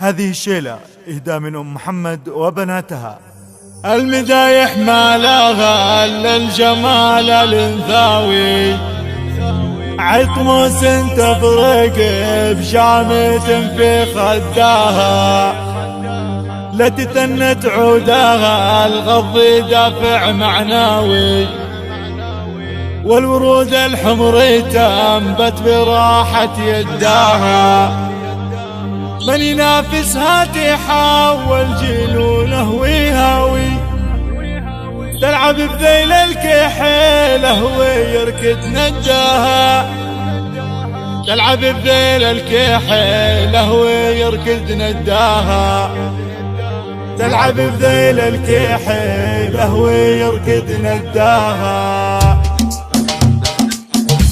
هذه الشيلة إهداء من أم محمد وبناتها. المدايح ما لها إلا الجمال الانثوي، عطموس تفرق بشامة في خداها، لا تثنت عودها الغض دافع معناوي، والورود الحمر تنبت براحة يداها، من ينافسها تحول جنونه ويهاوي، تلعب بذيل الكحيلة ويركض نداها، تلعب بذيل الكحيلة ويركض نداها، تلعب بذيل الكحيلة ويركض نداها.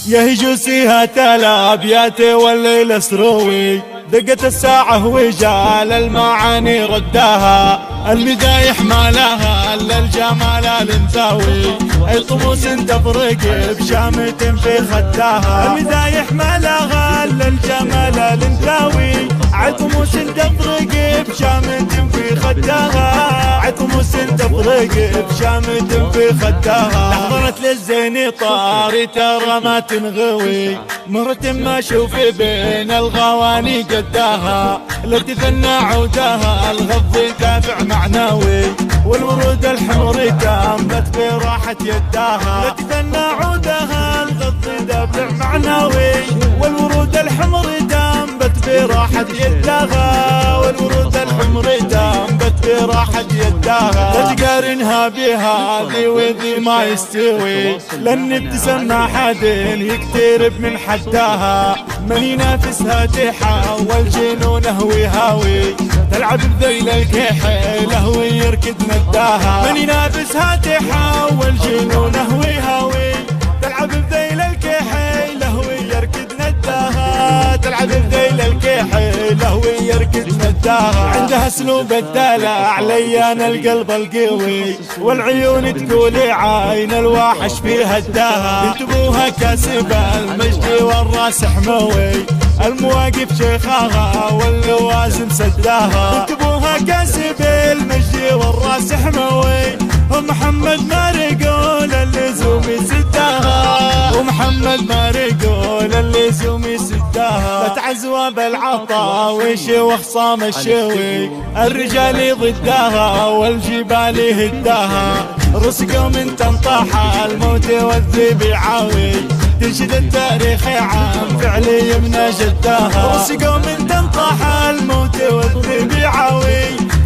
يهجوسيها تلابيات والليل سروي، دقت الساعة وجال المعاني رداها، المدايح ما لها إلا الجمال الانثوي، أي طموس تفرق بشامة في خداها، المدايح ما لها إلا الجمال الانثوي، عطموس تفرق بشامة في خداها، عطموس تفرق بشامة في خداها، نحضرت للزين طاري ترى ما تنغوي، مرت ما اشوف بين الغواني قداها، لا تثنى عودها الغض دافع معناوي، والورود الحمر تنبت براحة يداها، لا تثنى عودها الغض دافع معناوي، والورود الحمر تنبت براحة يداها، والورود الحمر تنبت براحة يداها، لا تقارنها بهذه وذي ما يستوي، لن ابتسم حد يقترب من حداها، من ينافسها تحول جنونه ويهاوي، تلعب بذيل الكحيلة ويركض نداها، من ينافسها تحول جنونه ويهاوي، تلعب بذيل الكحيلة ويركض نداها، تلعب بذيل الكحيلة ويركض نداها، عندها اسلوب الدلع ليان القلب القوي، والعيون تقول عين الواحش فيها الداها، بنت ابوها كاسبة المجد والراس حموي، المواقف شيخاها واللوازم سداها، بنت ابوها كاسبة المجد والراس حموي، ومحمد ما رجول اللزوم يسداها، ومحمد ما رجول اللزوم يسداها، بتعزوى بالعطا وشي خصام الشوي، الرجال ضدها والجبال هداها، رسقوا من تنطح الموت والذيب يعاوي، تنشد التاريخ عام فعلي من جداها، رسقوا من تنطح الموت والذيب يعاوي،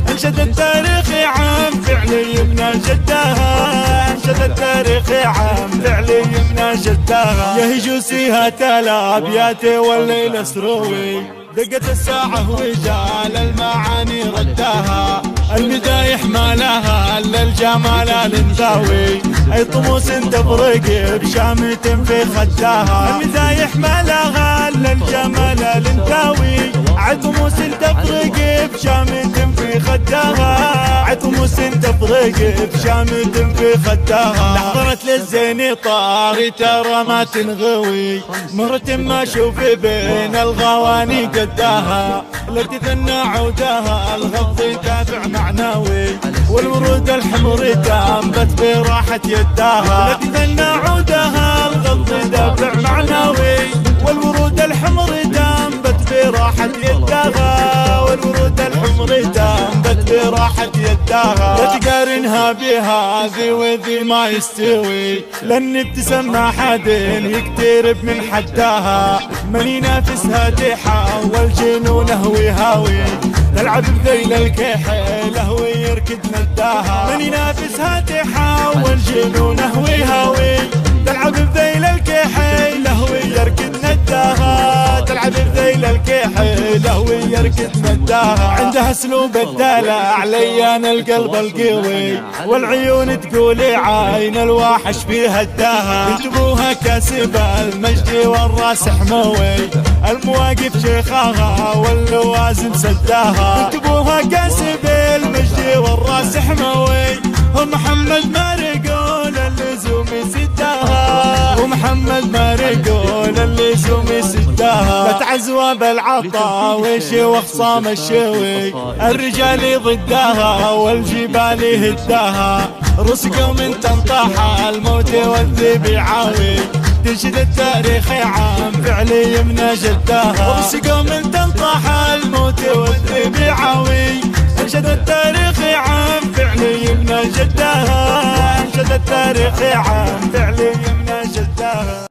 انشد التاريخ عام فعلي من جداها، انشد التاريخ عام فعلي من جداها، يهجوسيها تلابيات والليل سروي، دقت الساعة وجال المعاني رداها، المدايح ما لها إلا الجمال الانثوي، أي طموس تفرق بشامة في خداها، المدايح ما لها إلا الجمال الانثوي، عطموس تفرق بشامة في خداها، عطموس تفرق بشامة في خداها، نحضرت للزين طاري ترى ما تنغوي، مرت ما اشوف بين الغواني قداها، لا تثنى عودها الغض دافع معناوي، والورود الحمر تنبت براحة يداها، لا تثنى عودها الغض دافع معناوي، والورود الحمر تنبت براحة يداها، والورود الحمر تنبت براحة يداها، لا تقارنها بهذه وذي ما يستوي، لن ابتسم حد يقترب من حداها، من ينافسها تحول جنونه ويهاوي، تلعب بذيل الكحيلة ويركض نداها، من ينافسها تحول جنونه ويهاوي، تلعب بذيل الكحيلة ويركض نداها، تلعب بذيل الكحيلة ويركض نداها، عندها اسلوب الدلع ليان القلب القوي، والعيون تقول عين الواحش فيها الداها، بنت ابوها كاسبة المجد والراس حموي، المواقف شيخاها واللوازم سداها، بنت ابوها كاسبة المجد والراس حموي، ومحمد مرقول اللزوم سداها، ومحمد مرقول اللزوم سداها. بتعزوى بالعطاويش وخصام الشوي، الرجال ضدها والجبال هداها. رسقوا من تنطح الموت والذئب عاوي، تنشد التاريخ عام فعلي من جدها. رسقوا من تنطح الموت والذئب عاوي، انشد التاريخ عام فعلي من جدها. انشد التاريخ عام فعلي من جدها.